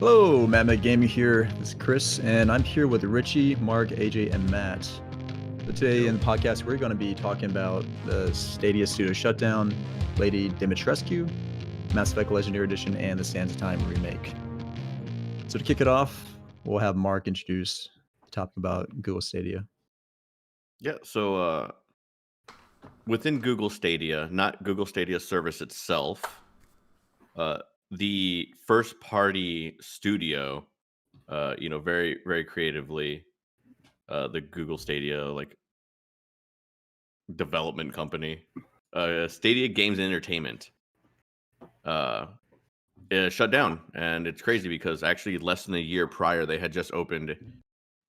Hello, Mad Gaming here. This is Chris, and I'm here with Richy, Marc, AJ, and Matt. So today in the podcast, we're going to be talking about the Stadia studio shutdown, Lady Dimitrescu, Mass Effect Legendary Edition, and the Sands of Time remake. So to kick it off, we'll have Marc introduce the topic about Google Stadia. Yeah, so within Google Stadia, not Google Stadia service itself, the first-party studio, very, very creatively, the Google Stadia development company, Stadia Games and Entertainment, shut down, and it's crazy because actually less than a year prior, they had just opened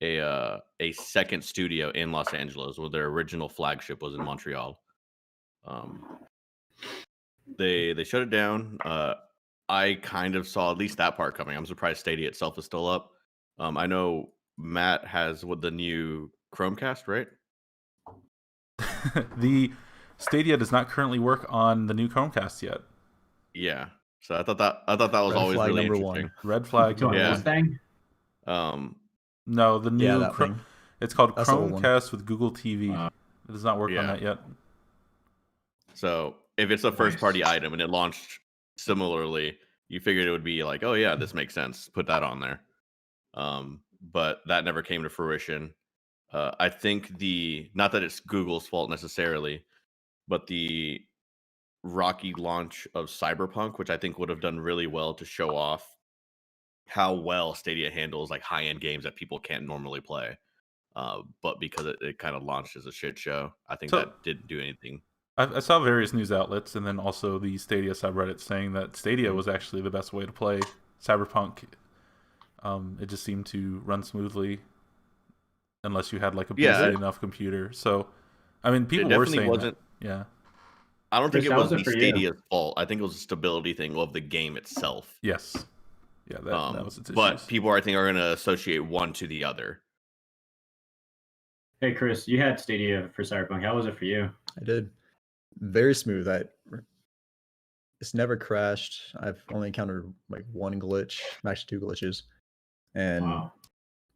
a second studio in Los Angeles, where their original flagship was in Montreal. They shut it down. I kind of saw at least that part coming. I'm surprised Stadia itself is still up. I know Matt has the new Chromecast, right? The Stadia does not currently work on the new Chromecast yet. Yeah. So I thought that was Red always flag really number interesting. one. Red flag. Yeah. Thing? No, the new that thing. It's called That's the old one. Chromecast with Google TV. It does not work on that yet. So if it's a first party item and it launched similarly, you figured it would be like, oh yeah, this makes sense. Put that on there. But that never came to fruition. I think not that it's Google's fault necessarily, but the rocky launch of Cyberpunk, which I think would have done really well to show off how well Stadia handles like high-end games that people can't normally play. But because it kind of launched as a shit show, I think that didn't do anything. I saw various news outlets and then also the Stadia subreddit saying that Stadia was actually the best way to play Cyberpunk. It just seemed to run smoothly unless you had like a busy enough computer. So, I mean, people were saying that. Yeah. I don't think it was the Stadia's fault. I think it was a stability thing of the game itself. Yes. Yeah, that was its issues. But people, I think, are going to associate one to the other. Hey, Chris, you had Stadia for Cyberpunk. How was it for you? I did. Very smooth. It's never crashed. I've only encountered like one glitch, actually two glitches, and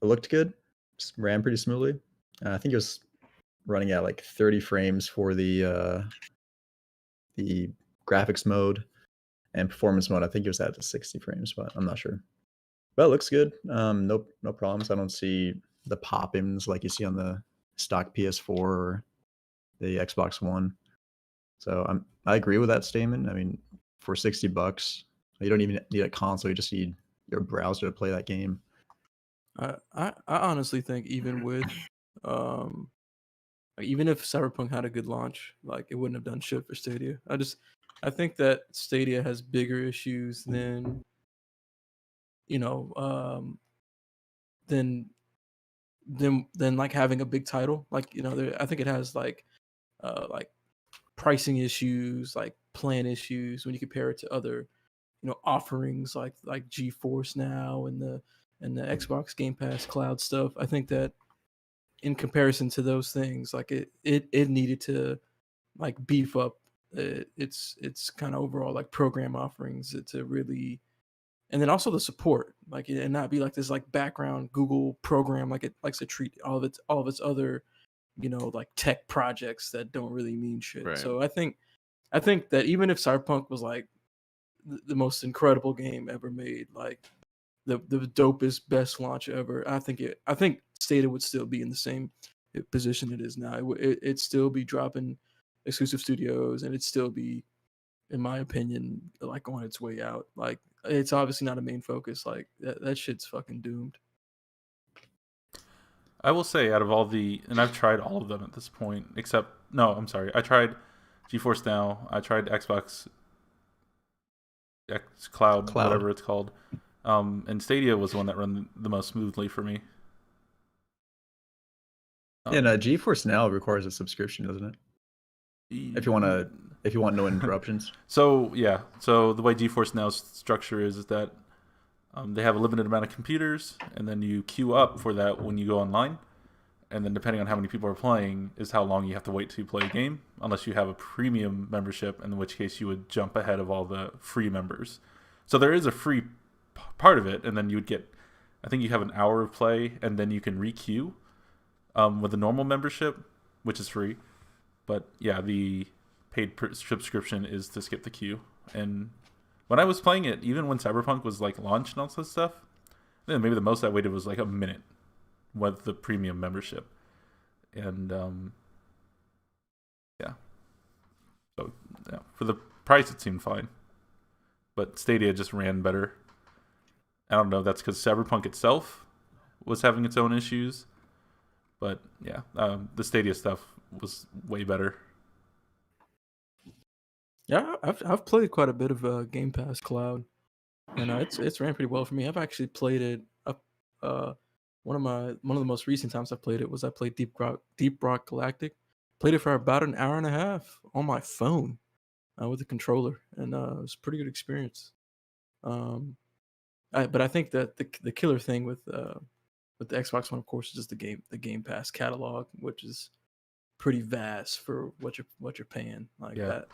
it looked good. Just ran pretty smoothly. I think it was running at like 30 frames for the graphics mode, and performance mode. I think it was at 60 frames, but I'm not sure. But it looks good. No problems. I don't see the pop-ins like you see on the stock PS4 or the Xbox One. So I agree with that statement. I mean, for $60, you don't even need a console. You just need your browser to play that game. I honestly think even with even if Cyberpunk had a good launch, like it wouldn't have done shit for Stadia. I think that Stadia has bigger issues than than like having a big title. Like I think it has like pricing issues, like plan issues when you compare it to other offerings like GeForce Now and the Xbox Game Pass cloud stuff. I think that in comparison to those things, like it needed to like beef up its kind of overall like program offerings to really, and then also the support, like, and not be like this like background Google program like it likes to treat all of its other like tech projects that don't really mean shit. Right. So I think that even if Cyberpunk was like the most incredible game ever made, like the dopest, best launch ever, I think Stadia would still be in the same position it is now. It'd still be dropping exclusive studios, and it'd still be, in my opinion, like on its way out. Like it's obviously not a main focus. Like that shit's fucking doomed. I will say, out of all and I've tried all of them at this point, I tried GeForce Now, I tried Xbox X Cloud, whatever it's called, and Stadia was the one that ran the most smoothly for me. And GeForce Now requires a subscription, doesn't it? If you want no interruptions. So the way GeForce Now's structure is that they have a limited amount of computers, and then you queue up for that when you go online. And then depending on how many people are playing is how long you have to wait to play a game, unless you have a premium membership, in which case you would jump ahead of all the free members. So there is a free part of it, and then you would get, I think you have an hour of play, and then you can re-queue with a normal membership, which is free. But yeah, the paid subscription is to skip the queue. And when I was playing it, even when Cyberpunk was like launched and all that stuff, then maybe the most I waited was like a minute with the premium membership. And yeah, so yeah, for the price it seemed fine, but Stadia just ran better. I don't know if that's because Cyberpunk itself was having its own issues, but yeah, the Stadia stuff was way better. Yeah, I've played quite a bit of Game Pass Cloud, and it's ran pretty well for me. I've actually played it. One of the most recent times I played it was I played Deep Rock Galactic. Played it for about an hour and a half on my phone with the controller, and it was a pretty good experience. But I think that the killer thing with the Xbox One, of course, is just the Game Pass catalog, which is pretty vast for what you're paying like that.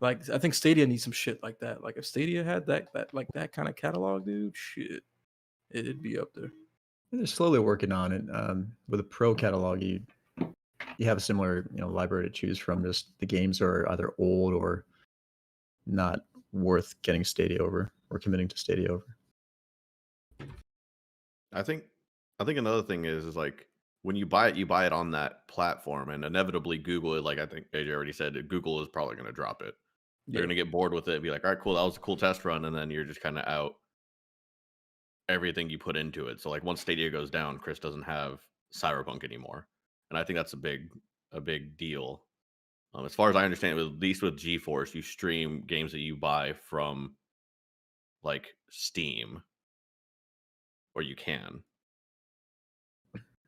Like I think Stadia needs some shit like that. Like if Stadia had that kind of catalog, dude, shit, it'd be up there. They're slowly working on it. With a pro catalog, you have a similar library to choose from. Just the games are either old or not worth getting Stadia over or committing to Stadia over. I think another thing is like when you buy it on that platform, and inevitably Google, like I think AJ already said, Google is probably going to drop it. They're going to get bored with it and be like, all right, cool, that was a cool test run, and then you're just kind of out everything you put into it. So like once Stadia goes down, Chris doesn't have Cyberpunk anymore, and I think that's a big deal. As far as I understand it, at least with GeForce, you stream games that you buy from like Steam, or you can.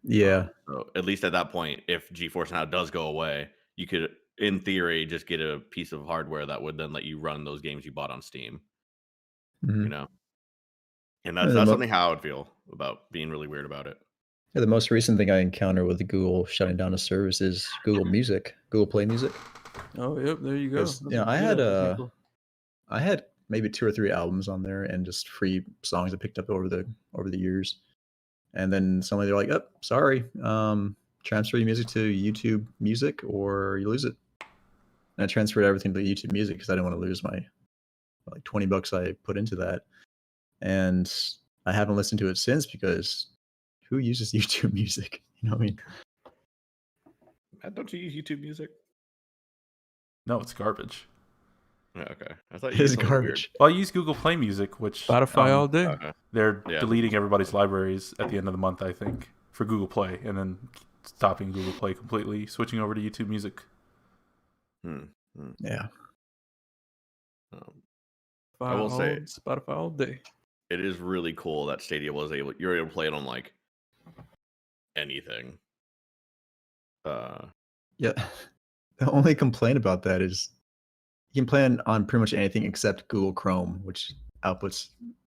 Yeah. So at least at that point, if GeForce Now does go away, you could, in theory, just get a piece of hardware that would then let you run those games you bought on Steam. Mm-hmm. And that's something how I would feel about being really weird about it. Yeah, the most recent thing I encountered with the Google shutting down a service is Google Music, Google Play Music. Oh, yep, there you go. I had maybe 2 or 3 albums on there and just free songs I picked up over the years. And then suddenly they're like, "Oh, sorry, transfer your music to YouTube Music or you lose it." And I transferred everything to YouTube Music because I didn't want to lose my like $20 I put into that. And I haven't listened to it since because who uses YouTube Music? You know what I mean? Don't you use YouTube Music? No, it's garbage. Okay, I thought it is garbage. Well, I use Google Play Music, which Spotify all day. They're deleting everybody's libraries at the end of the month, I think, for Google Play, and then stopping Google Play completely, switching over to YouTube Music. Yeah. I will say Spotify all day. It is really cool that Stadia you're able to play it on like anything. Yeah. The only complaint about that is you can play on pretty much anything except Google Chrome, which outputs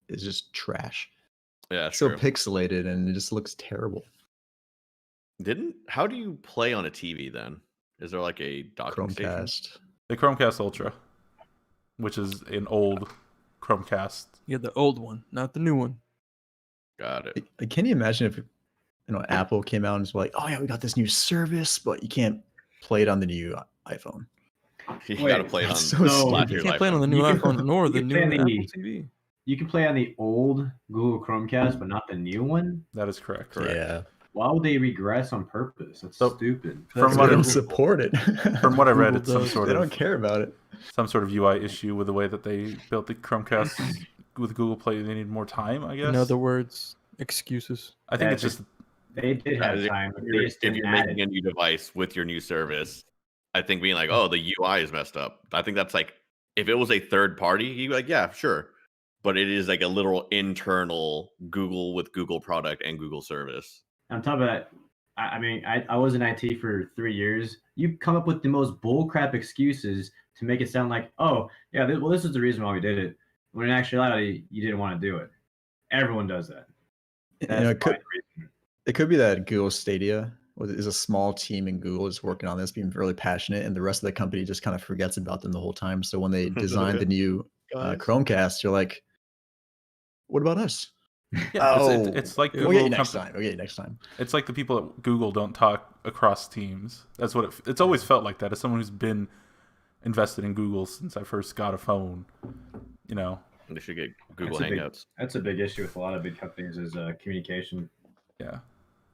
is just trash. Yeah, it's so pixelated and it just looks terrible. How do you play on a TV then? Is there like a docking Chromecast? station? The Chromecast Ultra, which is an old Chromecast. Yeah, the old one, not the new one. Got it. Can you imagine if Apple came out and was like, "Oh yeah, we got this new service, but you can't play it on the new iPhone." You gotta play it on. You can't play it on the new iPhone nor the new Apple TV. You can play on the old Google Chromecast, but not the new one. That is correct. Yeah. Why would they regress on purpose? That's stupid. From what I don't support it. From what I read, it's some sort of. They don't care about it. Some sort of UI issue with the way that they built the Chromecast with Google Play. They need more time, I guess. In other words, excuses. I think it's just they did have time. If you're making a new device with your new service, I think being like, "Oh, the UI is messed up." I think that's like, if it was a third party, you'd be like, "Yeah, sure," but it is like a literal internal Google with Google product and Google service. On top of that, I mean, I was in IT for 3 years. You come up with the most bullcrap excuses to make it sound like, "Oh, yeah, this is the reason why we did it," when in actuality, you didn't want to do it. Everyone does that. It could be that Google Stadia is a small team in Google is working on this, being really passionate, and the rest of the company just kind of forgets about them the whole time. So when they designed the new Chromecast, you're like, What about us? Yeah, Oh, it's like we'll we'll get Google you next company- time. We'll get you next time. It's like the people at Google don't talk across teams. That's what it's always felt like that. As someone who's been invested in Google since I first got a phone, you know. They should get Google That's a Hangouts. That's a big issue with a lot of big companies is communication. Yeah.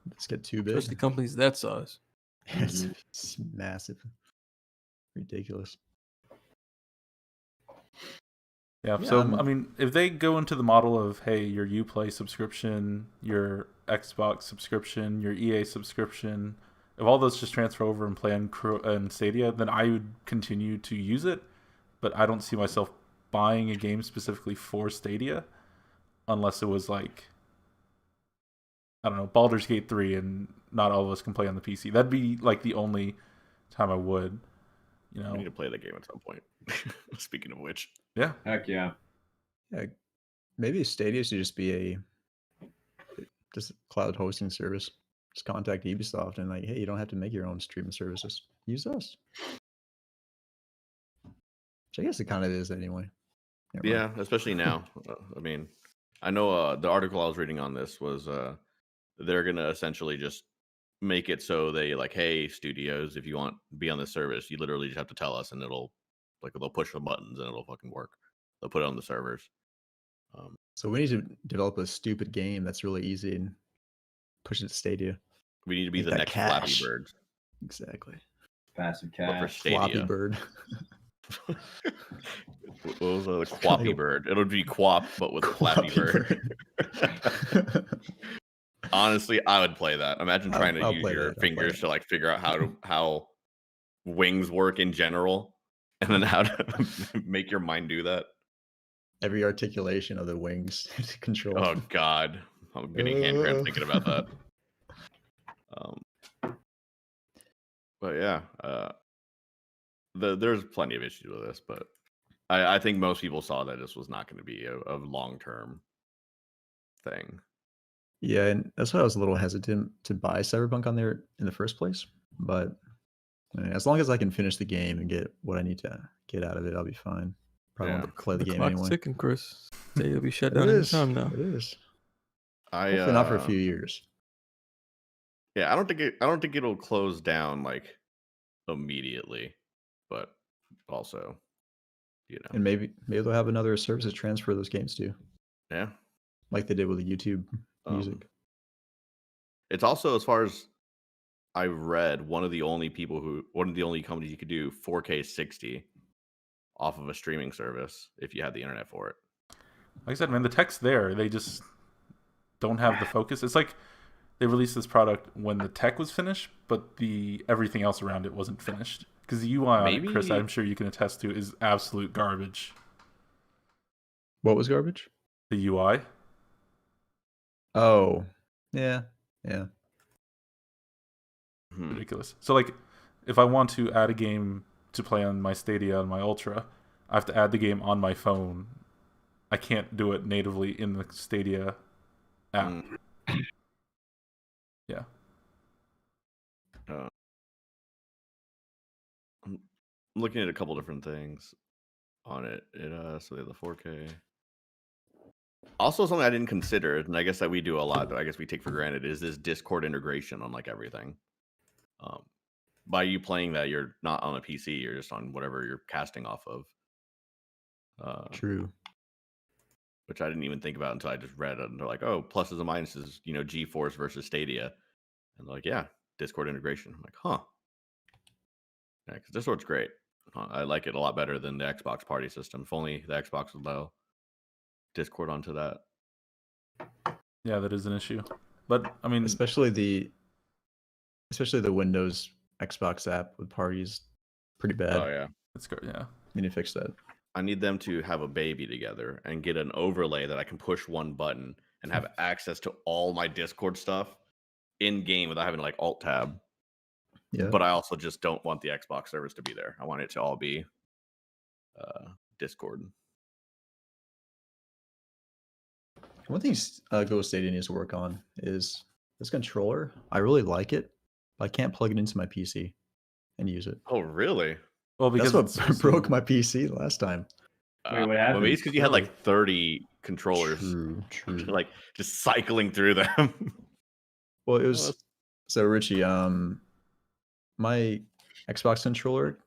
Let's get too big. Especially companies that size. It's massive, ridiculous. Yeah, Yeah, so I mean, if they go into the model of, hey, your Uplay subscription, your Xbox subscription, your EA subscription, if all those just transfer over and play on Stadia, then I would continue to use it. But I don't see myself buying a game specifically for Stadia, unless it was like, I don't know, Baldur's Gate 3, and not all of us can play on the PC. That'd be like the only time I would, you know. We need to play that game at some point. Speaking of which, Yeah. Heck yeah. Yeah, maybe Stadia should just be just a cloud hosting service. Just contact Ubisoft and like, hey, you don't have to make your own streaming services. Use us. Which I guess it kind of is anyway. Never mind. yeah, especially now. I mean, I know the article I was reading on this was they're gonna essentially just make it so they like, hey, studios, if you want to be on the service, you literally just have to tell us, and it'll like they'll push the buttons and it'll fucking work. They'll put it on the servers. So we need to develop a stupid game that's really easy and push it to Stadia. We need to be Make the that next cash. Flappy Bird, Exactly. Passive but for cash. Floppy Stadia. Bird. What was the Quappy Bird? It'll be Quap, but with Flappy Bird. Honestly, I would play that. Imagine trying to I'll use play your that, I'll play fingers that. to like figure out how wings work in general, and then how to make your mind do that. Every articulation of the wings to control. Oh God, I'm getting hand cramp thinking about that. But yeah, there's plenty of issues with this, but I think most people saw that this was not going to be a long-term thing. Yeah, and that's why I was a little hesitant to buy Cyberpunk on there in the first place. But I mean, as long as I can finish the game and get what I need to get out of it, I'll be fine. Probably Yeah. won't play the The game clock's anyway. ticking, Chris. They'll be shut It down any is. time now. It is. I Hopefully not for a few years. Yeah, I don't think it'll close down like immediately, but also, you know, And maybe they'll have another service to transfer those games to, yeah. like they did with the YouTube music. It's also, as far as I read, one of the only companies you could do 4K 60 off of a streaming service if you had the internet for it. Like I said, man, the tech's there. They just don't have the focus. It's like they released this product when the tech was finished, but the everything else around it wasn't finished. Because the UI on it, Chris, Maybe- I'm sure you can attest to, is absolute garbage. What was garbage? The UI. Oh, yeah. Ridiculous. So, like, if I want to add a game to play on my Stadia and my Ultra, I have to add the game on my phone. I can't do it natively in the Stadia app. Yeah. I'm looking at a couple different things on it. So they have the 4K. Also, something I didn't consider, and I guess that we do a lot, I guess we take for granted, is this Discord integration on like everything. By you playing that, you're not on a PC, you're just on whatever you're casting off of. True. Which I didn't even think about until I just read it. And they're like, oh, pluses and minuses, GeForce versus Stadia. And they're like, yeah, Discord integration. I'm like, huh. Yeah, because Discord's great. I like it a lot better than the Xbox party system. If only the Xbox would allow Discord onto that. Yeah, that is an issue. But, I mean, Especially the Windows Xbox app with parties, pretty bad. Oh, yeah. it's good. Yeah. We need to fix that. I need them to have a baby together and get an overlay that I can push one button and have access to all my Discord stuff in game without having to like alt tab. Yeah. But I also just don't want the Xbox service to be there. I want it to all be Discord. One thing Google Stadia needs to work on is this controller. I really like it, but I can't plug it into my PC and use it. Oh, really? Well, because That's what it's- broke my PC last time. Wait, what Well, happened? maybe it's because you had like 30 controllers, True. like just cycling through them. Well, it Well, was so Richie. My Xbox controller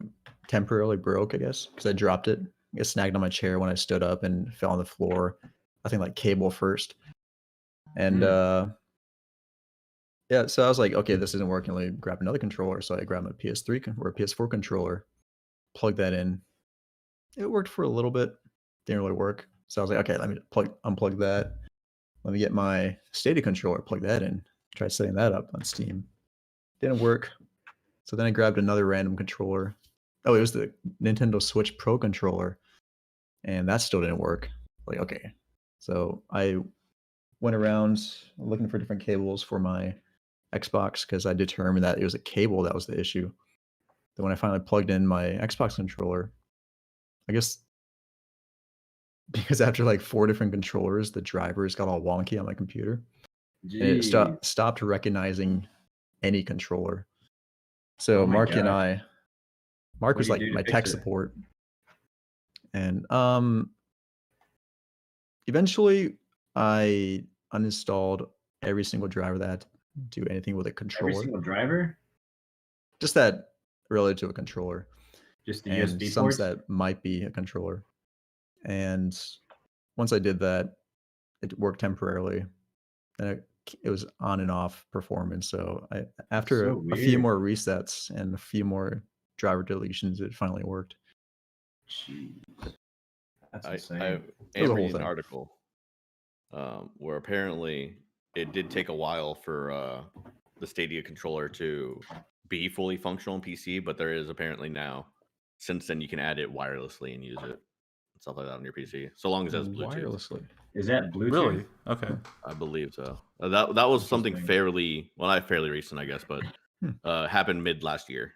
temporarily broke, I guess, because I dropped it. It snagged on my chair when I stood up and fell on the floor. I think like cable first, and yeah. So I was like, okay, this isn't working. Let me grab another controller. So I grabbed my PS3 or PS4 controller, plugged that in. It worked for a little bit. Didn't really work. So I was like, okay, let me unplug that. Let me get my Stadia controller, plug that in. Try setting that up on Steam. Didn't work. So then I grabbed another random controller. Oh, it was the Nintendo Switch Pro controller, and that still didn't work. Like, okay. So I went around looking for different cables for my Xbox because I determined that it was a cable that was the issue. Then when I finally plugged in my Xbox controller, I guess because after like 4 different controllers, the drivers got all wonky on my computer. And it Jeez. stopped recognizing any controller. So Oh my Mark and gosh. Mark What was do you like do to my fix tech it? support, and eventually I uninstalled every single driver that do anything with a Every controller, single driver? just that related to a controller, Just the and USB some ports? that might be a controller. And once I did that, it worked temporarily, and it was on and off performance. So after So a few weird. more resets and a few more driver deletions, it finally worked. Jeez. That's I insane. It was am a whole reading an thing. article where apparently it did take a while for the Stadia controller to be fully functional on PC, but there is apparently now, since then, you can add it wirelessly and use it, stuff like that on your PC, so long as it has Bluetooth. Wirelessly. Is that Bluetooth? Really? Okay. I believe so. That was something Interesting. not fairly recent, I guess, but happened mid last year.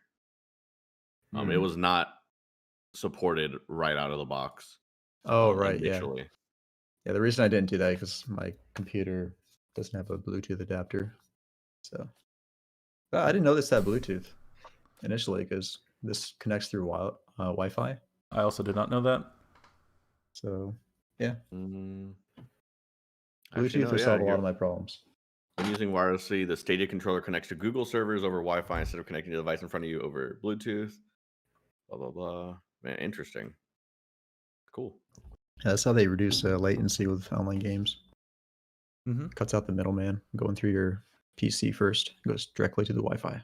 It Hmm. was not supported right out of the box. Oh, right, yeah. initially. Yeah, the reason I didn't do that is because my computer doesn't have a Bluetooth adapter. So I didn't know this had Bluetooth initially because this connects through Wi-Fi. I also did not know that. So yeah, Actually, Bluetooth no, will yeah, solve a lot here. of my problems. When using wirelessly, the Stadia controller connects to Google servers over Wi-Fi instead of connecting to the device in front of you over Bluetooth. Blah blah blah. Man, interesting. Cool. Yeah, that's how they reduce latency with online games. Mm-hmm. Cuts out the middleman going through your PC first. Goes directly to the Wi-Fi.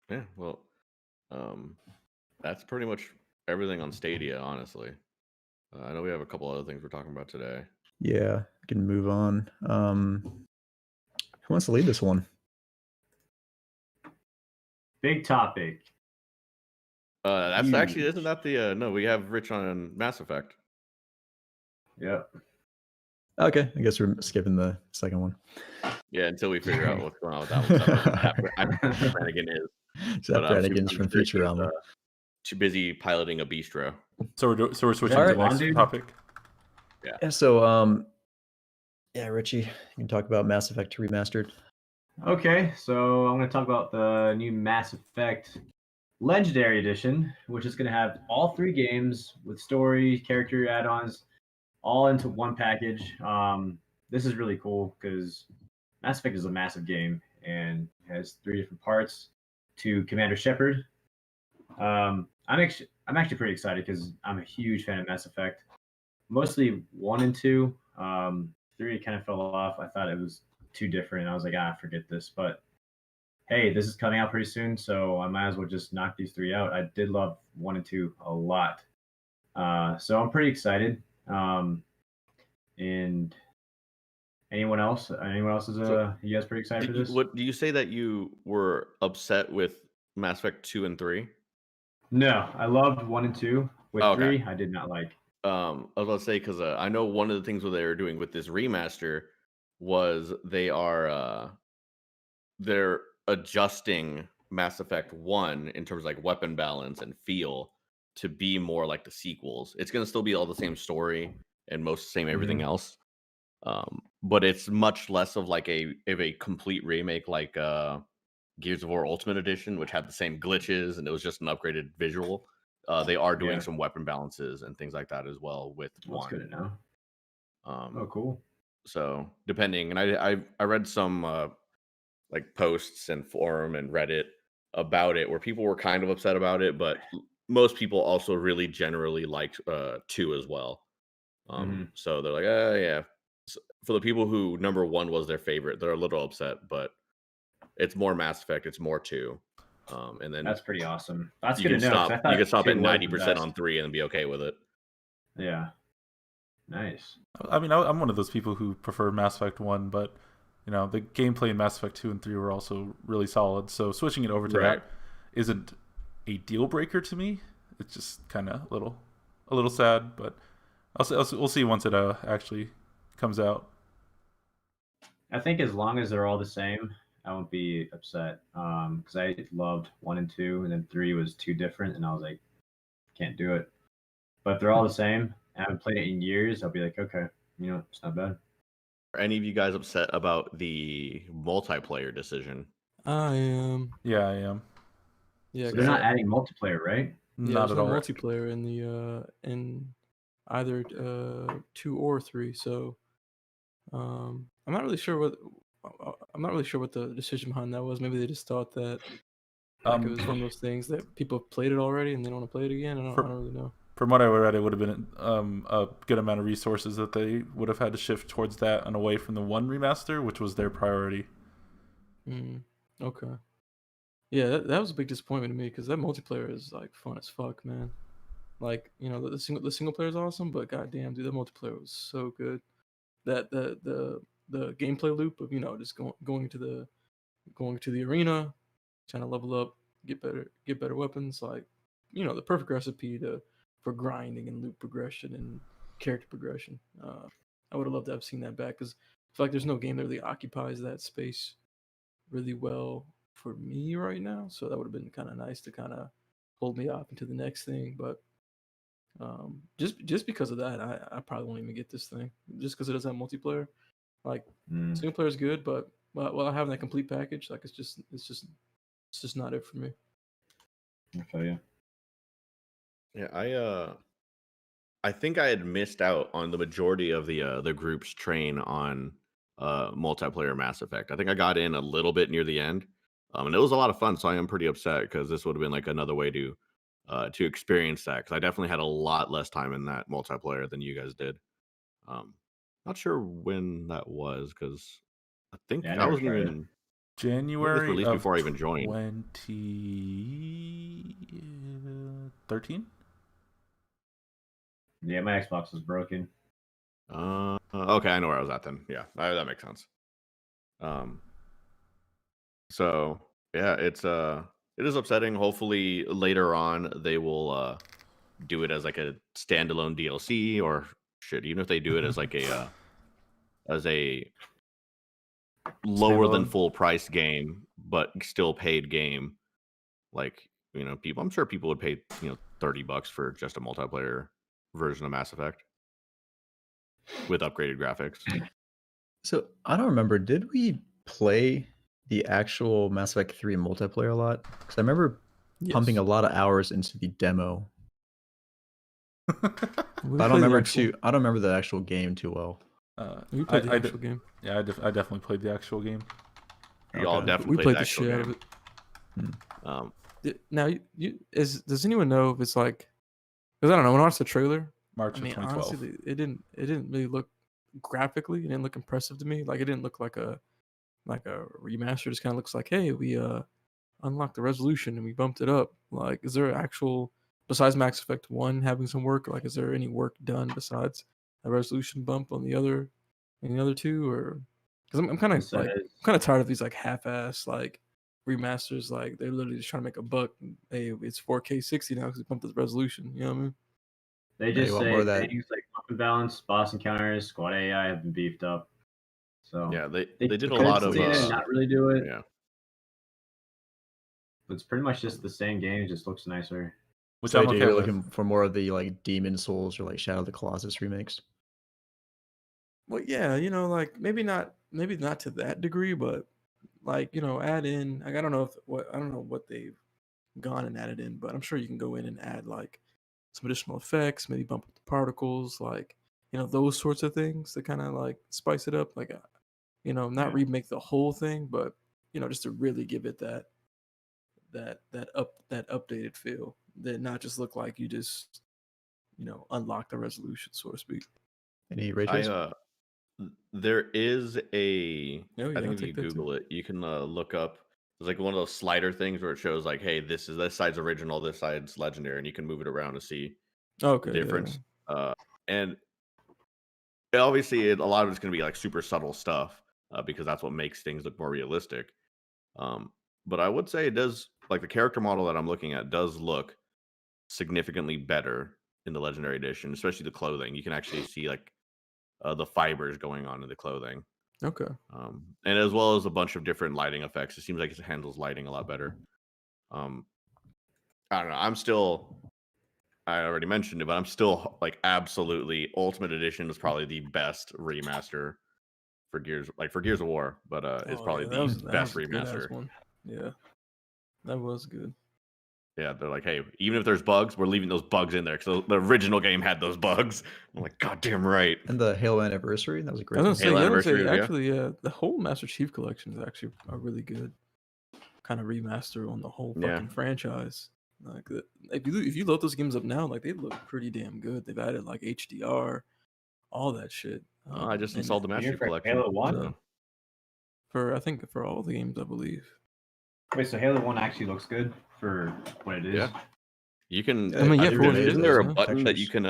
Yeah. Well, that's pretty much everything on Stadia. Honestly, I know we have a couple other things we're talking about today. Yeah, I can move on. Who wants to lead this one? Big topic. That's actually, isn't Huge. that the no? We have Rich on Mass Effect. Yep. Okay, I guess we're skipping the second one. Yeah, until we figure out what's going on with that one. So I don't know what Brannigan is. Zap Brannigan's I'm from sure she was, Futurama. too busy piloting a bistro. So we're switching All to the right. next Dude? topic. Yeah, so yeah, Richie, you can talk about Mass Effect Remastered. Okay, so I'm going to talk about the new Mass Effect Legendary Edition, which is going to have all 3 games with story, character add-ons, all into one package. This is really cool because Mass Effect is a massive game and has 3 different parts to Commander Shepard. I'm actually pretty excited because I'm a huge fan of Mass Effect. Mostly 1 and 2. 3 kind of fell off. I thought it was too different. I was like, forget this. But hey, this is coming out pretty soon, so I might as well just knock these 3 out. I did love 1 and 2 a lot. So I'm pretty excited. And anyone else? Anyone else is you guys pretty excited for this? What do you say that you were upset with Mass Effect 2 and 3? No, I loved 1 and 2. With Okay. 3, I did not like. I was about to say because I know one of the things what they were doing with this remaster was they're adjusting Mass Effect 1 in terms of like weapon balance and feel to be more like the sequels. It's going to still be all the same story and most same everything else. but it's much less of like a complete remake like Gears of War Ultimate Edition, which had the same glitches and it was just an upgraded visual. They are doing some weapon balances and things like that as well with That's good to know. Oh, cool. So depending, and I read some like posts and forum and Reddit about it where people were kind of upset about it, but most people also really generally liked 2 as well. So they're like, yeah. So for the people who number 1 was their favorite, they're a little upset, but it's more Mass Effect, it's more 2. And then that's pretty awesome. That's you good to can know. stop. You can stop at 90% on 3 and be okay with it. Yeah. Nice. I mean, I'm one of those people who prefer Mass Effect 1, but you know, the gameplay in Mass Effect 2 and 3 were also really solid. So switching it over to that isn't a deal breaker to me. It's just kind of a little sad, but we'll see once it actually comes out. I think as long as they're all the same, I won't be upset. Because I loved 1 and 2, and then 3 was too different, and I was like, can't do it. But if they're all the same, and I haven't played it in years, I'll be like, okay, you know, it's not bad. Are any of you guys upset about the multiplayer decision? I am. Yeah, I am. Yeah, So they're not adding multiplayer, right? Yeah, Not there's at no all. multiplayer in the in either 2 or 3. So I'm not really sure what the decision behind that was. Maybe they just thought that like it was one of those things that people have played it already and they don't want to play it again. I don't really know. From what I read, it would have been a good amount of resources that they would have had to shift towards that and away from the 1 remaster, which was their priority. Okay. Yeah, that was a big disappointment to me because that multiplayer is like fun as fuck, man. Like, you know, the single player is awesome, but goddamn, dude, that multiplayer was so good. That the gameplay loop of, you know, just going to the arena, trying to level up, get better weapons, like, you know, the perfect recipe for grinding and loop progression and character progression. I would have loved to have seen that back because I feel like there's no game that really occupies that space really well for me right now. So that would have been kind of nice to kind of hold me off into the next thing. But just because of that, I probably won't even get this thing just because it doesn't have multiplayer. Like single player is good, but while having that complete package, like it's just not it for me. I feel you. Yeah, I think I had missed out on the majority of the group's train on multiplayer Mass Effect. I think I got in a little bit near the end, and it was a lot of fun. So I am pretty upset because this would have been like another way to experience that. Because I definitely had a lot less time in that multiplayer than you guys did. Not sure when that was because I think I wasn't even January released of before I even joined. 2013. Yeah, my Xbox was broken. Okay, I know where I was at then. Yeah, that makes sense. So yeah, it is upsetting. Hopefully later on they will do it as like a standalone DLC or shit. Even if they do it as like a lower than full price game, but still paid game. Like, you know, I'm sure people would pay, you know, $30 for just a multiplayer version of Mass Effect with upgraded graphics. So I don't remember. Did we play the actual Mass Effect 3 multiplayer a lot? Because I remember pumping a lot of hours into the demo. But I don't remember the actual game too well. We played the actual game. Yeah, I definitely played the actual game. We all definitely played the shit out of it. Now, does anyone know if it's like? Because I don't know. When I watched the trailer, March of 2012. Honestly, it didn't really look graphically. It didn't look impressive to me. Like it didn't look like a remaster. It just kind of looks like, hey, we unlocked the resolution and we bumped it up. Like, is there actual besides Mass Effect 1 having some work? Like, is there any work done besides a resolution bump on the other 2? Or because I'm kind of tired of these like half-ass like remasters. Like they're literally just trying to make a buck. Hey, it's 4K 60 now because we bumped the resolution. You know what I mean? They just say things like weapon balance, boss encounters, squad AI have been beefed up. So yeah, they did a lot of not really do it. Yeah, but it's pretty much just the same game, just looks nicer. Which I'm okay with. Looking for more of the like Demon Souls or like Shadow of the Colossus remakes. Well, yeah, like maybe not to that degree, but like add in. Like, I don't know what they've gone and added in, but I'm sure you can go in and add like some additional effects, maybe bump up the particles, like those sorts of things to kind of like spice it up. Like not remake the whole thing, but just to really give it that updated feel, that not just look like you just unlock the resolution, so to speak. Any ray tracing? There is a. Oh, yeah, I think I'll if you take that too. Google it, you can look up. There's like one of those slider things where it shows like, hey, this side's original, this side's legendary, and you can move it around to see the Okay, yeah. difference. And obviously, a lot of it's going to be like super subtle stuff because that's what makes things look more realistic. But I would say it does, like the character model that I'm looking at does look significantly better in the Legendary Edition, especially the clothing. You can actually see like the fibers going on in the clothing. Okay. And as well as a bunch of different lighting effects. It seems like it handles lighting a lot better. I don't know. I already mentioned it, but I'm still like absolutely Ultimate Edition was probably the best remaster for Gears of War, but it's probably that was the best a good-ass remaster. one. Yeah, that was good. Yeah, they're like, hey, even if there's bugs, we're leaving those bugs in there because the original game had those bugs. I'm like, goddamn right. And the Halo Anniversary, that was a great I one. was gonna Halo say, Anniversary, yeah. actually, the whole Master Chief collection is actually a really good kind of remaster on the whole fucking franchise. Like, if you load those games up now, like they look pretty damn good. They've added like HDR, all that shit. I just installed the Master Chief collection. Halo 1? I think for all the games, I believe. Wait, so Halo 1 actually looks good for what it is? Yeah. You can. I mean, yeah, for what it isn't there a is, button that you can?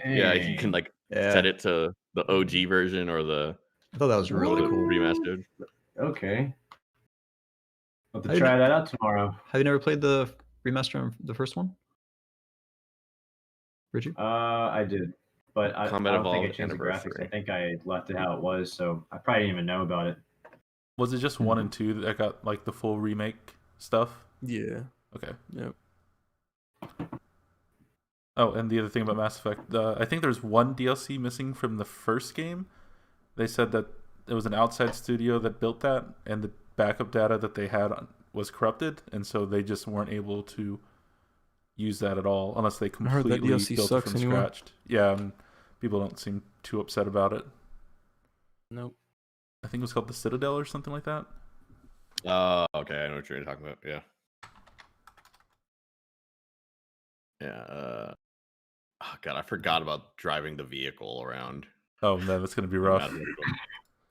You can like set it to the OG version or the. I thought that was really cool. Remastered. Okay. I'll have to try that out tomorrow. Have you never played the remaster on the first one? Richy? I did, but I don't think I changed the graphics. Anniversary. I think I left it how it was, so I probably didn't even know about it. Was it just 1 and 2 that got like the full remake stuff? Yeah. Okay. Yep. Oh, and the other thing about Mass Effect, I think there's one DLC missing from the first game. They said that it was an outside studio that built that, and the backup data that they had was corrupted, and so they just weren't able to use that at all unless they completely built it from scratch. Yeah, and people don't seem too upset about it. Nope. I think it was called the Citadel or something like that. Okay, I know what you're talking about. Yeah. Yeah. Oh God, I forgot about driving the vehicle around. Oh man, that's gonna be rough.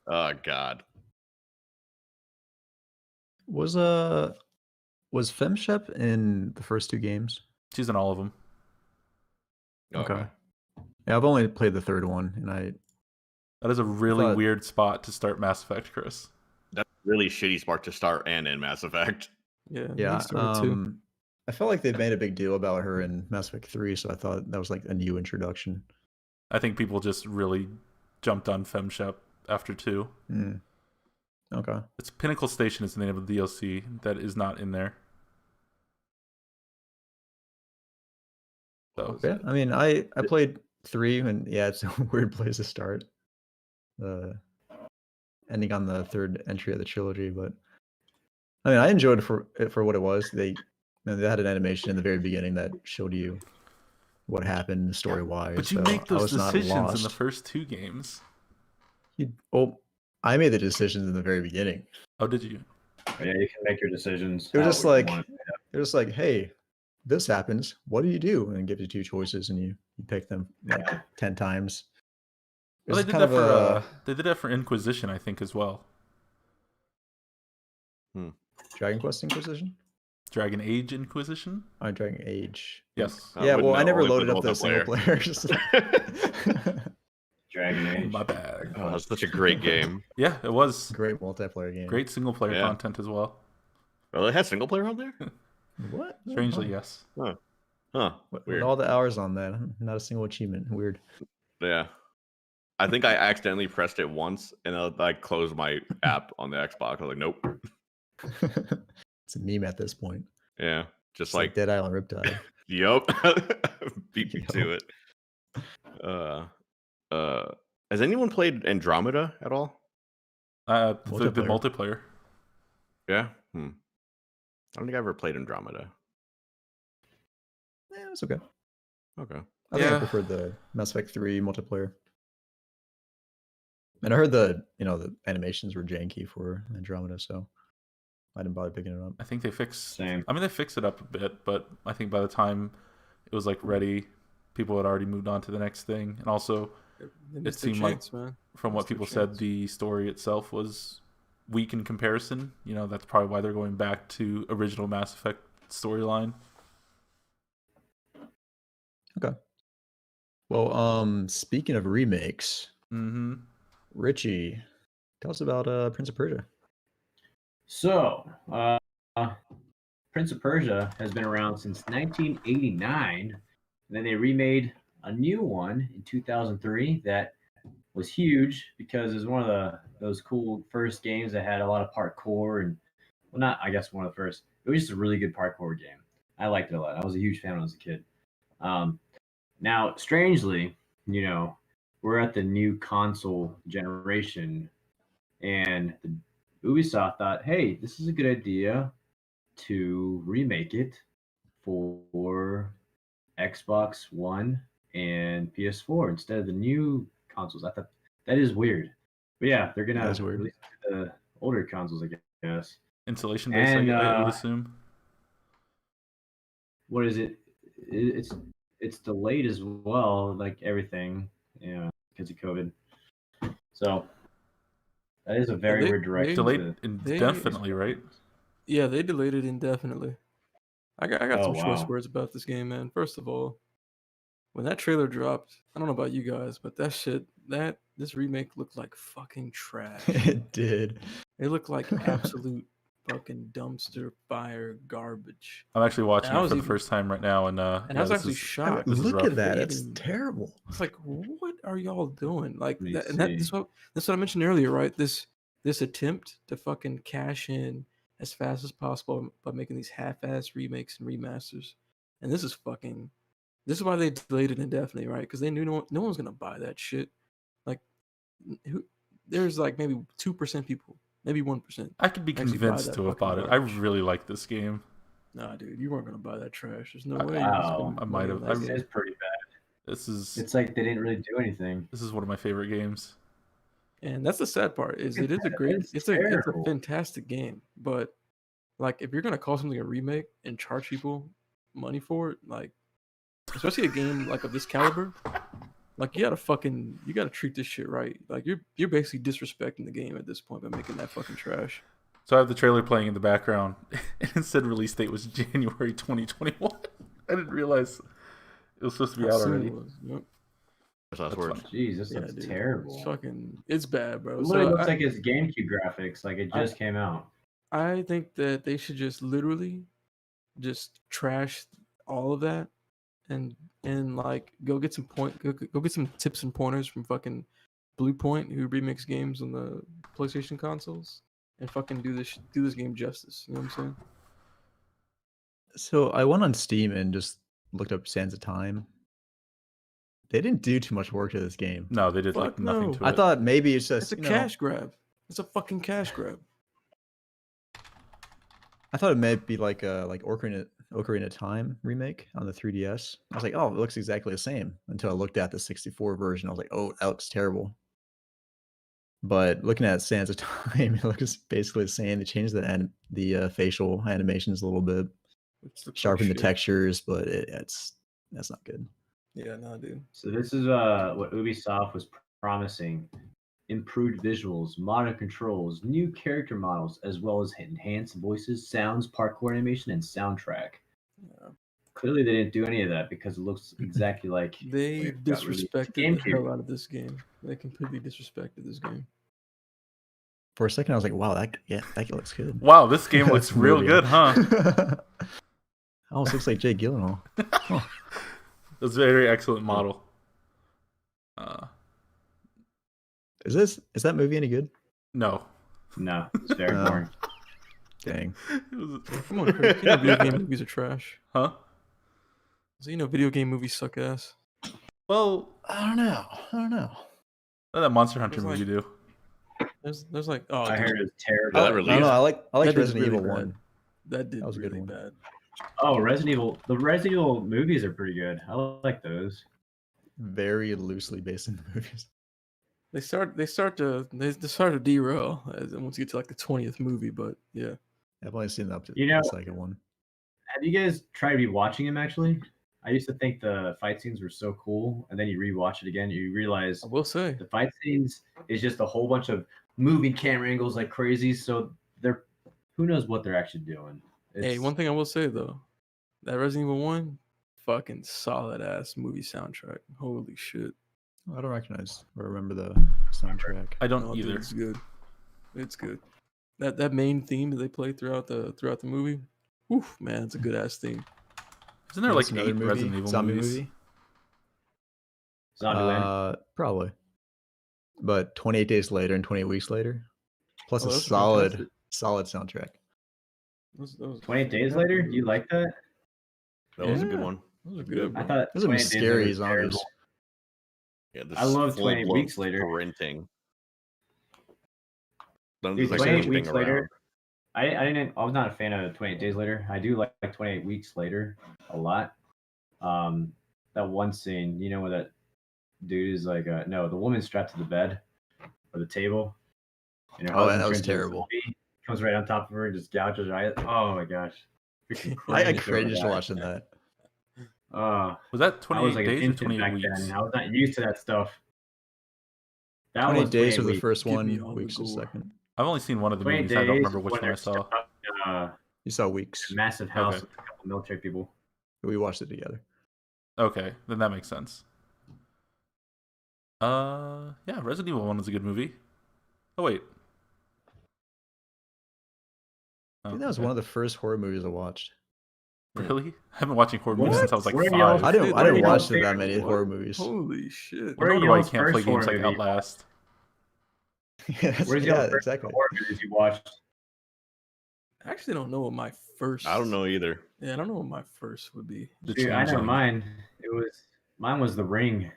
Oh God. Was Femshep in the first 2 games? She's in all of them. Okay. Yeah, I've only played the third one, and that is a really weird spot to start Mass Effect, Chris. That's a really shitty spot to start and in Mass Effect. Yeah. I felt like they made a big deal about her in Mass Effect 3, so I thought that was like a new introduction. I think people just really jumped on Femshep after 2. Okay. It's Pinnacle Station is the name of the DLC that is not in there. So yeah, I mean, I played 3, and yeah, it's a weird place to start. Ending on the third entry of the trilogy, but I mean, I enjoyed it for what it was. They had an animation in the very beginning that showed you what happened story-wise. But you make those decisions in the first 2 games. I made the decisions in the very beginning. Oh, did you? Yeah, you can make your decisions. It was just like, hey, this happens. What do you do? And it gives you 2 choices, and you pick them like 10 times. Well, they did that for Inquisition, I think, as well. Dragon Quest Inquisition? Dragon Age Inquisition? Dragon Age. Yes. Yeah, well, I never loaded up the single players. Dragon Age. My bad. Oh, that's such a great game. Yeah, it was. Great multiplayer game. Great single player content as well. Well, it has single player on there? What? Strangely, yes. Huh. With all the hours on that, not a single achievement. Weird. Yeah. I think I accidentally pressed it once, and I closed my app on the Xbox. I was like, nope. It's a meme at this point. Yeah. Just it's like Dead Island Riptide. Yup. Beat me to it. Has anyone played Andromeda at all? The multiplayer. Yeah. I don't think I ever played Andromeda. Yeah, it's okay. Okay. I think I preferred the Mass Effect 3 multiplayer. And I heard the animations were janky for Andromeda, so I didn't bother picking it up. I think they fixed. Same. I mean, they fixed it up a bit, but I think by the time it was like ready, people had already moved on to the next thing, and also it seemed like, from what people said, the story itself was weak in comparison. That's probably why they're going back to original Mass Effect storyline. Okay. Well, speaking of remakes, Richy, tell us about Prince of Persia. So, Prince of Persia has been around since 1989. And then they remade a new one in 2003 that was huge because it was one of those cool first games that had a lot of parkour and, well, not I guess one of the first. It was just a really good parkour game. I liked it a lot. I was a huge fan when I was a kid. Now, strangely, we're at the new console generation, and Ubisoft thought, hey, this is a good idea to remake it for Xbox One and PS4 instead of the new consoles. I thought that is weird. But yeah, they're going to release the older consoles, I guess. Installation base, I would assume. What is it? It's delayed as well, like everything, because of COVID. So that is a very weird direction. Delayed indefinitely, right? Yeah, they delayed it indefinitely. I got some choice words about this game, man. First of all, when that trailer dropped, I don't know about you guys, but this remake looked like fucking trash. It did. It looked like absolute fucking dumpster fire garbage. I'm actually watching it for the first time right now, and I was actually shocked. Look at that! It's terrible. It's like, what are y'all doing? Like, that's what I mentioned earlier, right? This attempt to fucking cash in as fast as possible by making these half-ass remakes and remasters, and this is why they delayed it indefinitely, right? Because they knew no one was gonna buy that shit. Like, there's like maybe 2% people. Maybe 1%. I could be convinced to have bought it. I really like this game. Nah, dude, you weren't gonna buy that trash. There's no way. Wow, I might have. It's pretty bad. It's like they didn't really do anything. This is one of my favorite games. And that's the sad part. It's a fantastic game. But like, if you're gonna call something a remake and charge people money for it, like, especially a game like of this caliber. Like, you gotta treat this shit right. Like, you're basically disrespecting the game at this point by making that fucking trash. So I have the trailer playing in the background, and it said release date was January 2021. I didn't realize it was supposed to be out already. Yep. That's worse. Jeez, this looks terrible. It's bad, bro. It literally looks like it's GameCube graphics, like it just came out. I think that they should just literally just trash all of that and like go get some tips and pointers from fucking Blue Point, who remakes games on the PlayStation consoles, and fucking do this game justice. You know what I'm saying? So I went on Steam and just looked up Sands of Time. They didn't do too much work to this game. No, they did nothing to it. I thought maybe it's just a cash grab. It's a fucking cash grab. I thought it might be like Ocarina of Time remake on the 3DS. I was like, oh, it looks exactly the same until I looked at the 64 version. I was like, oh, that looks terrible. But looking at Sands of Time, it looks basically the same. They changed the facial animations a little bit, sharpened the textures, but that's not good. Yeah, no, dude. So this is what Ubisoft was promising: improved visuals, modern controls, new character models, as well as enhanced voices, sounds, parkour animation, and soundtrack. Yeah. Clearly, they didn't do any of that because it looks exactly like they disrespected the hell out of this game. They completely disrespected this game. For a second, I was like, "Wow, that looks good." Wow, this game looks real good, huh? Almost looks like Jay Gyllenhaal. Huh. That's a very excellent model. Is that movie any good? No, it's very boring. Dang. Come on, Chris. You know video game movies are trash. Huh? So video game movies suck ass. Well, I don't know. What did that Monster Hunter It's like- movie do? There's like oh I dude, heard it was terrible. That No, released? no, I like That did Resident really Evil bad. 1. that did That was a good really one. bad. Oh, Resident Evil. The Resident Evil movies are pretty good. I like those. Very loosely based in the movies. They start to derail once you get to like the 20th movie, but yeah. I've only seen up to You know- the second one. Have you guys tried rewatching them? Actually, I used to think the fight scenes were so cool, and then you rewatch it again, you realize I will say the fight scenes is just a whole bunch of moving camera angles like crazy. So they're who knows what they're actually doing. hey, It's, one thing I will say though, that Resident Evil 1, fucking solid ass movie soundtrack. Holy shit. I don't recognize or remember the soundtrack. I don't Oh, dude, either. it's good. It's good. That main theme that they play throughout the movie, oof, man, it's a good ass theme. Isn't there Maybe like it's another 8 Resident Evil zombie movies? movie? Zombieland. Probably. But 28 Days Later and 28 Weeks Later. Plus Oh, a those are solid, fantastic. solid soundtrack. Those 28 Days Later. Do you like that? That was a good Yeah. one. Those are good. I Bro. thought Those are 28 Days Later scary was zombies. terrible. Yeah, this I love 28 full-blown Weeks Later. Sprinting. None of Dude, this, like, 28 limping Weeks Later. around. I was not a fan of 28 Days Later. I do like 28 Weeks Later a lot. That one scene, you know, where that dude is like, no, the woman's strapped to the bed or the table. And her Oh, husband that was turns into a terrible. zombie, comes right on top of her and just gouges her eyes. Oh my gosh. Freaking I cringed over cringed that. watching that. Was that I was 28 like an days or infant 28 back weeks? then. I was not used to that stuff. That 28 was Days 28 was the weeks. first Give me one, all the Weeks the gore. second. I've only seen one of the 28 movies. I don't Days remember is which when one I they're saw. stuck in a You saw Weeks. massive house Okay. with a couple military people. We watched it together. Okay, then that makes sense. Yeah, Resident Evil 1 is a good movie. Oh wait. I think that was one of the first horror movies I watched. Really? I've been watching horror movies What? since I was like Where are y'all- 5. I didn't Where watch y'all that favorite many one? horror movies. Holy shit. Where I are wonder why you y'all's can't play first games horror like movie? Outlast. Where's yeah, y'all first exactly. horror movies you watched? I actually don't know what my first. I don't know either. Yeah, I don't know what my first would be. The Dude, I know Changeling. mine was The Ring. That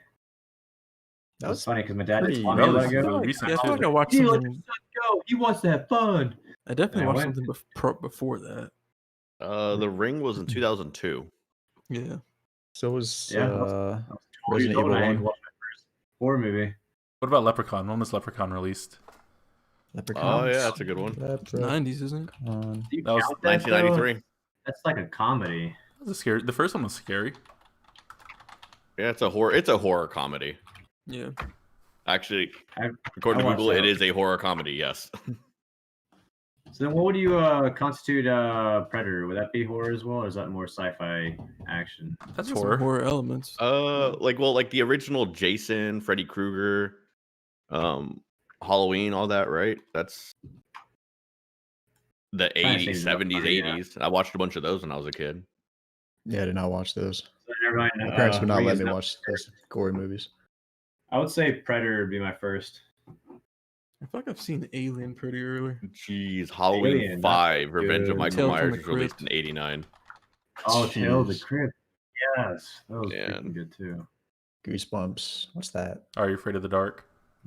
That was was funny because my dad pretty just wanted me to let relatively go. recent Yeah, I feel too. like I watched He let something. his son go. He wants to have fun. I definitely And I watched went. something before that. The Ring was in 2002. Yeah. So was Yeah, I was 12 Resident years old Evil and I 1. watched my first horror movie. What about Leprechaun? When was Leprechaun released? Leprechaun. Oh yeah, that's a good one. It's 90s, isn't it? Leprechaun. Do you That was count that, though? 1993. That's like a comedy. That was a scary. The first one was scary. Yeah, it's a horror comedy. Yeah. Actually, I according to watched Google, that. it is a horror comedy. Yes. So then what would you constitute Predator? Would that be horror as well, or is that more sci-fi action? That's Got some horror. horror elements. like the original Jason, Freddy Krueger, Halloween, all that, right? That's the Trying to 80s, think of 70s, something, yeah. 80s. I watched a bunch of those when I was a kid. Yeah, I did not watch those. So never mind, My parents would not Ring let is me not- watch those gory movies. I would say Predator would be my first. I feel like I've seen Alien pretty early. Jeez, Halloween Alien, that's 5, Revenge of good. Michael Tales from Myers the was released Crypt. in 89. Oh, Tale of the Jeez. Crypt. Yes, that was Yeah. freaking good too. Goosebumps. What's that? Are you afraid of the dark?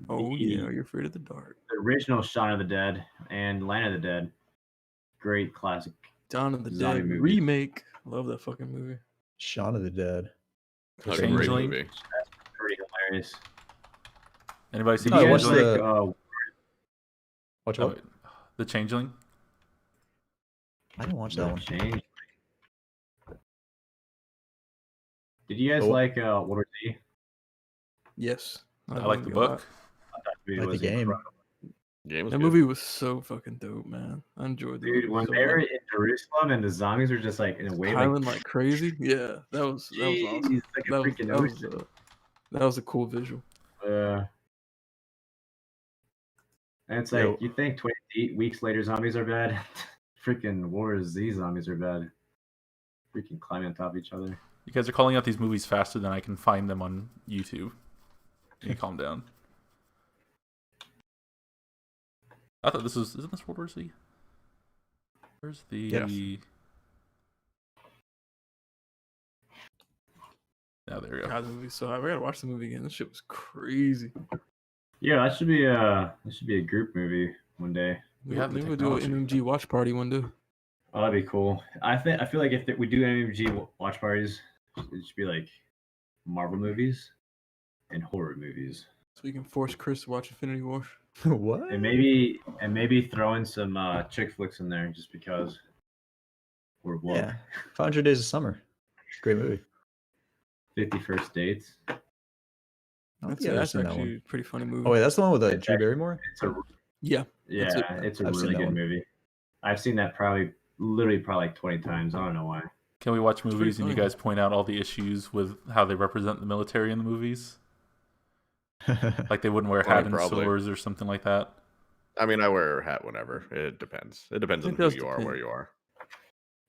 Oh yeah, you're afraid of the dark. The original Shaun of the Dead and Land of the Dead. Great classic. Dawn of the Zombie Dead movie. remake. Love that fucking movie. Shaun of the Dead. A great Changeling. movie. Pretty hilarious. Anybody see No, I the You guys watched Changeling? the- like, Watch Oh, what? wait. The Changeling? I didn't watch that The one. Change. Did you guys Oh. like World War Z? Yes. I like the book. That movie I like the was game. incredible. Game was That good. movie was so fucking dope, man. I enjoyed the Dude, movie when so they were much. in Jerusalem and the zombies were just like in a wave, Piling like crazy. Yeah, that was awesome. Jeez, like a That was, freaking that, was, ocean. that was a cool visual. And it's like Yo. you think 28 weeks later zombies are bad. Freaking War Z zombies are bad. Freaking climbing on top of each other. You guys are calling out these movies faster than I can find them on YouTube. Can you calm down? I thought this was... Isn't this World War Z? Where's the... Yes. Oh, there we go. God, the movie. So I gotta watch the movie again. This shit was crazy. Yeah, that should be a group movie one day. We have the Maybe we'll do an technology. MMG watch party one day. Oh, that'd be cool. I feel like if we do MMG watch parties, it should be like Marvel movies and horror movies, So we can force Chris to watch Infinity War. What? and maybe throw in some chick flicks in there just because we're woke. Yeah, 500 Days of Summer. Great movie. 51st Dates. I don't That's, think I've ever that's seen that actually one. a pretty funny movie. Oh wait, that's the one with It's Drew actually- Barrymore. It's a Yeah. yeah, it's a I've seen really that good one. movie. I've seen that probably like 20 times. I don't know why. Can we watch pretty movies and you funny. guys point out all the issues with how they represent the military in the movies? Like they wouldn't wear a Funny, hat in probably. stores or something like that. I mean, I wear a hat whenever. It depends. It depends It on who does you are, depend. where you are.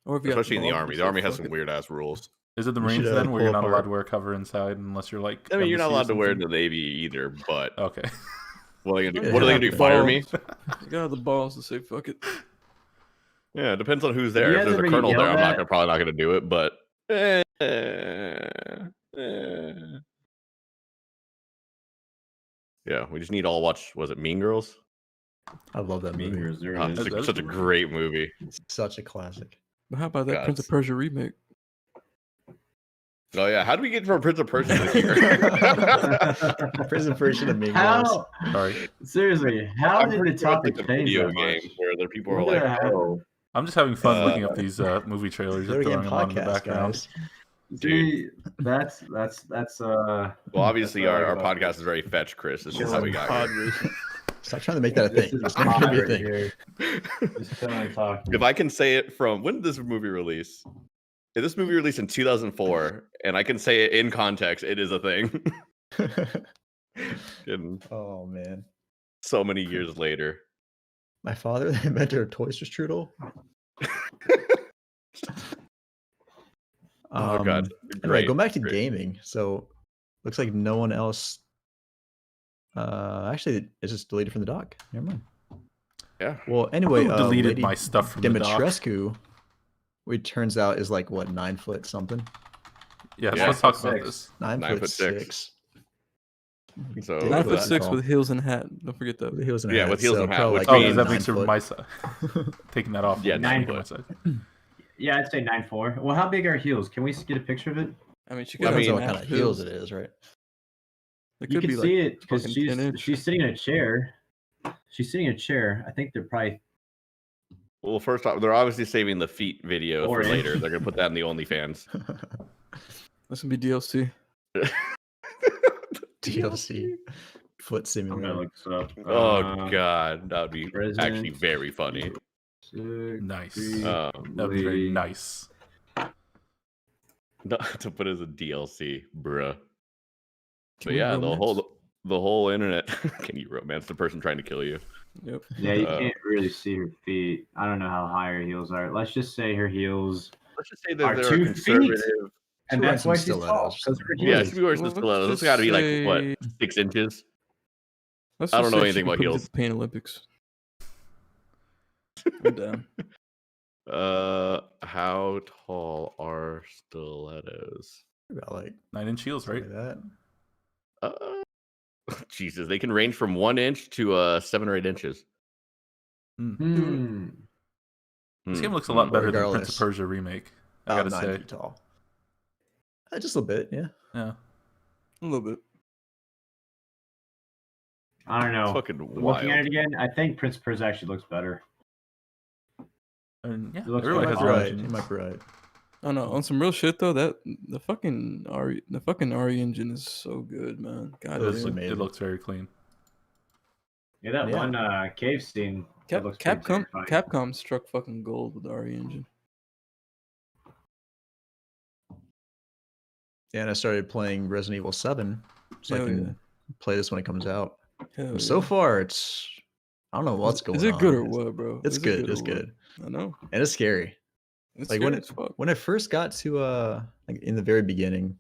Or if you got Especially in the balls, army. just The say, army has "Fuck some it." weird ass rules. Is it the You should, Marines then, where pull you're not apart. allowed to wear a cover inside unless you're like? I mean, you're not embassy or allowed to wear something? the Navy either, but Okay. what are they gonna do? Yeah, What are they have gonna do? the Fire me? You gotta have the balls to say fuck it. Yeah, it depends on who's You there. If guys there's a ever colonel there, yelled I'm at- probably not gonna do it. But yeah, we just need to all watch. Was it Mean Girls? I love that Mean movie. Girls, there Oh, it is. it's That is such a good. great movie. It's such a classic. But how about that God, Prince of it's- Persia remake? Oh yeah, how do we get from Prince of Persia to here? Prison Persia and Mean Girls. How? Sorry. Seriously, how I'm did pretty the sure it's topic like a change video that game much? where there people When are did like, that happen? oh, I'm just having fun looking up these movie trailers Video and game throwing them on in the podcast, background. guys. See, that's well, obviously That's what I our like about podcast is very fetch, Chris. It's just how we got Pod here. racing. Stop trying to make that a this thing. is It's a not gonna pod be a right thing. here. Just chilling talking. If I can say it from when did this movie release? If this movie released in 2004, and I can say it in context, it is a thing. And Oh man, so many years later. my father the inventor of toaster strudel. Oh god. Anyway, Great, go back to great. gaming. So looks like no one else. Actually, it's just deleted from the doc. Never mind. Yeah. Well, anyway, Who deleted Lady my stuff from the doc? Dimitrescu, it turns out is like what 9 foot something. Yeah, Yeah. let's talk about 6'6". this. 9 9 foot foot 6. So Ridiculous. 9 foot that- 6 tall. with heels and hat. Don't forget that. With heels and a Yeah, hat, with heels so and hat, probably which Oh, like because means that 9 makes her foot. my side. Taking that off. Yeah, makes 9 her my foot. side. Yeah, I'd say 9'4". Well, how big are heels? Can we get a picture of it? I mean, she Well, could depends have on what some kind of half heels heels. it is, right? It You could can be see like it because fucking she's 10-inch. sitting in a chair. She's sitting in a chair. I think they're probably Well, first off, they're obviously saving the feet video for Orange. later. They're gonna put that in the OnlyFans. That's gonna be DLC. DLC foot I'm gonna simulator. look this up. Oh god, that would be actually President. very funny. Nice. Sexy That would be very lady. nice. To put as a DLC, bruh. Can But we yeah, romance? the whole internet. Can you romance the person trying to kill you? Yep. Yeah, you Uh, can't really see her feet. I don't know how high her heels are. Let's just say her heels, Let's just say Are that they're 2 a feet? conservative. and wearing that's some why she's stilettos tall. or 'cause something. her Yeah, heels. she be wearing some Well, let's stilettos. It's just got to be like say- what 6 inches. Let's I just don't know say she anything can about put me to heels. the Pain Olympics. I'm down. How tall are stilettos? About like 9-inch heels, right? something like that. Jesus, they can range from 1 inch to 7 or 8 inches. Hmm. This game looks a Hmm. lot better than Regardless. Prince of Persia remake. I About gotta 9 say. feet tall. Just a little bit, yeah. Yeah. A little bit. I don't It's know. fucking Looking wild. at it again, I think Prince Persia actually looks better. And yeah, It looks You everybody like has might be their own right. You opinions. might be right. I know. On some real shit though, that the fucking RE engine is so good, man. God It, It is damn. amazing. looks very clean. Yeah, that Yeah. one cave scene. that looks pretty terrifying. Capcom struck fucking gold with the RE engine. Yeah, and I started playing Resident Evil 7, so I Hell can yeah. play this when it comes out. Hell So yeah. far, it's I don't know what's going on. Is it good or what, bro? It's Is it good. or It's what? good, I know. and it's scary. It's Like scary when as fuck. when I first got to like in the very beginning,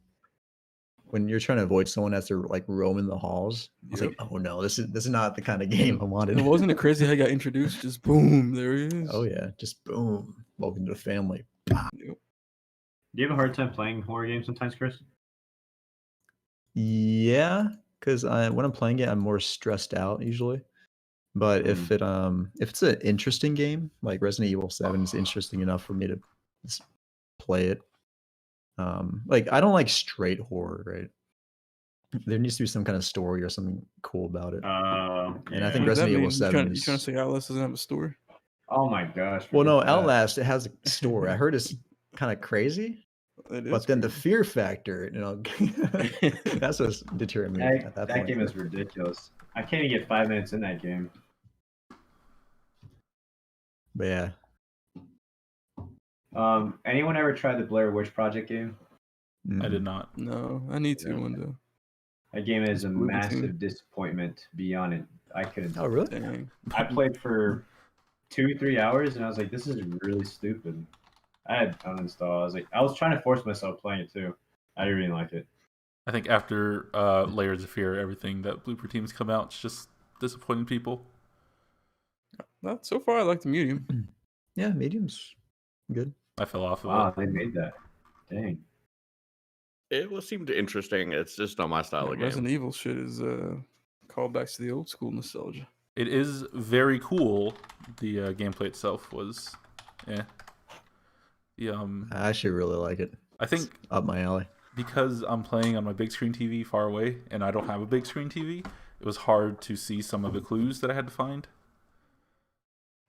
when you're trying to avoid someone as they're like roaming the halls, I was like, oh no, this is not the kind of game I wanted. And wasn't it crazy how he got introduced? Just boom, there he is. Oh yeah, just boom, welcome to the family. Yep. Do you have a hard time playing horror games sometimes, Chris? Yeah, because when I'm playing it, I'm more stressed out usually. But if it's an interesting game, like Resident Evil 7 is interesting enough for me to just play it. Like I don't like straight horror, right? There needs to be some kind of story or something cool about it. And I think What does that Resident Evil mean? 7 You trying to say Outlast doesn't have a story? Oh my gosh. Well, no, forget that. Outlast, it has a story. I heard it's kind of crazy, It is but then the crazy. fear factor, that's what's deterring me at that point. Game is ridiculous. I can't even get 5 minutes in that game. But yeah, Anyone ever tried the Blair Witch Project game? I did not. No, I need to Yeah. one day. That game is a Blue massive Team. disappointment beyond it. I couldn't. Oh, really? Dang. I played for 2-3 hours and I was like, this is really stupid. I had to uninstall. I was trying to force myself playing it too. I didn't really like it. I think after Layers of Fear, everything that Blooper Team's come out, it's just disappointing people. Well, so far I like the medium. Yeah, medium's good. I fell off of Wow, it. they made that. Dang. It seemed interesting. It's just not my style of game. Resident Evil shit is callbacks to the old school nostalgia. It is very cool. The gameplay itself was, I actually really like it. I think It's up my alley. because I'm playing on my big screen TV far away, and I don't have a big screen TV, it was hard to see some of the clues that I had to find.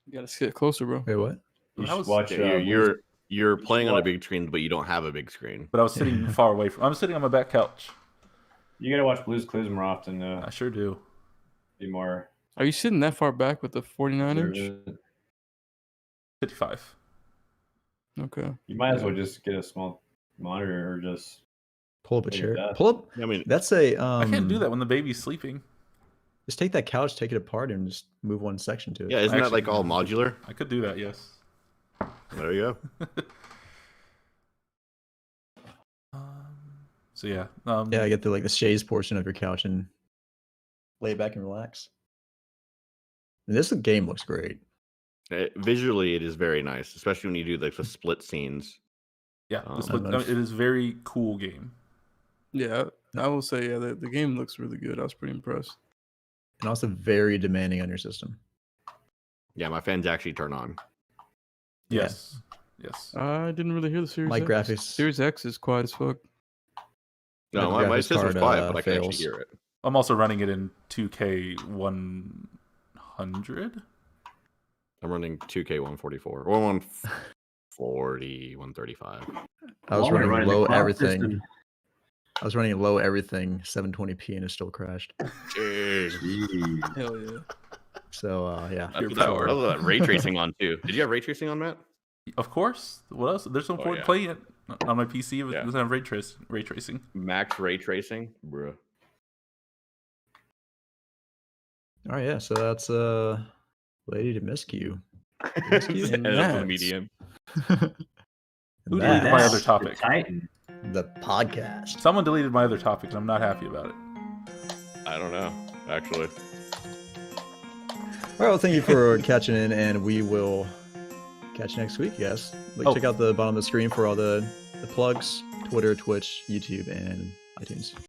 You gotta sit closer, bro. Wait, what? You I should was- watch You're playing on a watch- big screen, but you don't have a big screen. But I was sitting far away from. I'm sitting on my back couch. You gotta watch Blue's Clues more often to I sure do. be more Are you sitting that far back with the 49-inch? observant. 55. Okay. You might as well just get a small monitor or just Pull up a Look at chair. that. Pull up. I mean, That's a. I can't do that when the baby's sleeping. Just take that couch, take it apart, and just move one section to it. yeah, isn't that Actually- like all modular? I could do that, yes. There you go. So yeah. Yeah, I get the the chaise portion of your couch and lay back and relax. And this game looks great. Visually, it is very nice, especially when you do like the split scenes. Yeah, Oh, this look, nice. it is very cool game. Yeah, I will say, yeah, the game looks really good. I was pretty impressed. And also very demanding on your system. Yeah, my fans actually turn on. Yeah. Yes. Yes. I didn't really hear the Series My X. graphics. Series X is quiet as fuck. No, My my graphics system's card, quiet, but I can fails. actually hear it. I'm also running it in 2K 100. I'm running 2K 144 or 140, 135. I was While we're running the low cloud everything. system. I was running low everything, 720p, and it still crashed. Jeez. Jeez. Hell yeah. So yeah. That's that ray tracing on too. Did you have ray tracing on, Matt? Of course. What else? There's no point yeah. playing it on my PC if it Yeah. doesn't have ray tracing. Max ray tracing, bruh. All right, yeah. So that's Lady Dimitrescu. And That's that's- the medium. Who deleted my other That's topic? The Titan. the podcast. Someone deleted my other topic, and I'm not happy about it. I don't know, actually. All right, well, thank you for catching in, and we will catch you next week, guys. Check out the bottom of the screen for all the plugs: Twitter, Twitch, YouTube, and iTunes.